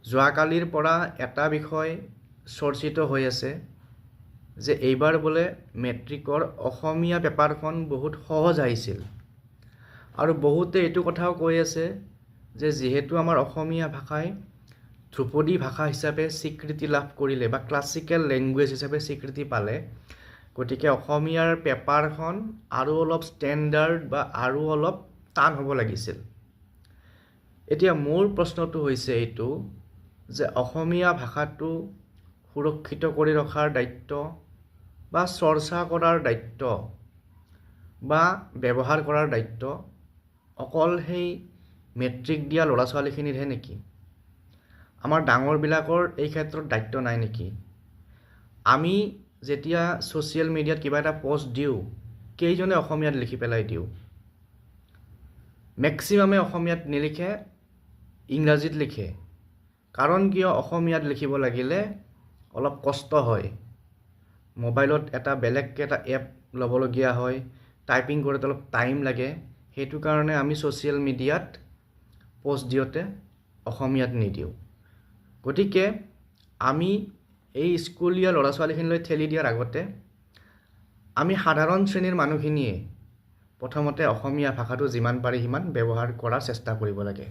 যোৱাকালিৰ পৰা এটা বিষয় চৰ্চিত হৈ আছে যে এইবাৰ বোলে মেট্ৰিকৰ অসমীয়া পেপাৰখন বহুত সহজ আহিছিল আৰু বহুতে এইটো কথাও কৈ আছে যে যিহেতু আমাৰ অসমীয়া ভাষাই ধ্ৰুপদী ভাষা হিচাপে স্বীকৃতি লাভ কৰিলে বা ক্লাছিকেল লেংগুৱেজ হিচাপে স্বীকৃতি পালে, গতিকে অসমীয়াৰ পেপাৰখন আৰু অলপ ষ্টেণ্ডাৰ্ড বা আৰু অলপ টান হ'ব লাগিছিল। এতিয়া মোৰ প্ৰশ্নটো হৈছে এইটো যে অসমীয়া ভাষাটো সুৰক্ষিত কৰি ৰখাৰ দায়িত্ব বা চৰ্চা কৰাৰ দায়িত্ব বা ব্যৱহাৰ কৰাৰ দায়িত্ব অকল সেই মেট্ৰিক দিয়া ল'ৰা ছোৱালীখিনিৰহে নেকি? আমাৰ ডাঙৰবিলাকৰ এই ক্ষেত্ৰত দায়িত্ব নাই নেকি? আমি যেতিয়া ছ'চিয়েল মিডিয়াত কিবা এটা পষ্ট দিওঁ, কেইজনে অসমীয়াত লিখি পেলাই দিওঁ? মেক্সিমামে অসমীয়াত নিলিখে, ইংৰাজীত লিখে। কাৰণ কিয় অসমীয়াত লিখিব লাগিলে অলপ কষ্ট হয়। মোবাইলত এটা বেলেগকৈ এটা এপ ল'বলগীয়া হয়, টাইপিং কৰোঁতে অলপ টাইম লাগে। সেইটো কাৰণে আমি ছ'চিয়েল মিডিয়াত পষ্ট দিওঁতে অসমীয়াত নিদিওঁ। গতিকে আমি এই স্কুলীয়া ল'ৰা ছোৱালীখিনিলৈ ঠেলি দিয়াৰ আগতে আমি সাধাৰণ শ্ৰেণীৰ মানুহখিনিয়ে প্ৰথমতে অসমীয়া ভাষাটো যিমান পাৰি সিমান ব্যৱহাৰ কৰাৰ চেষ্টা কৰিব লাগে।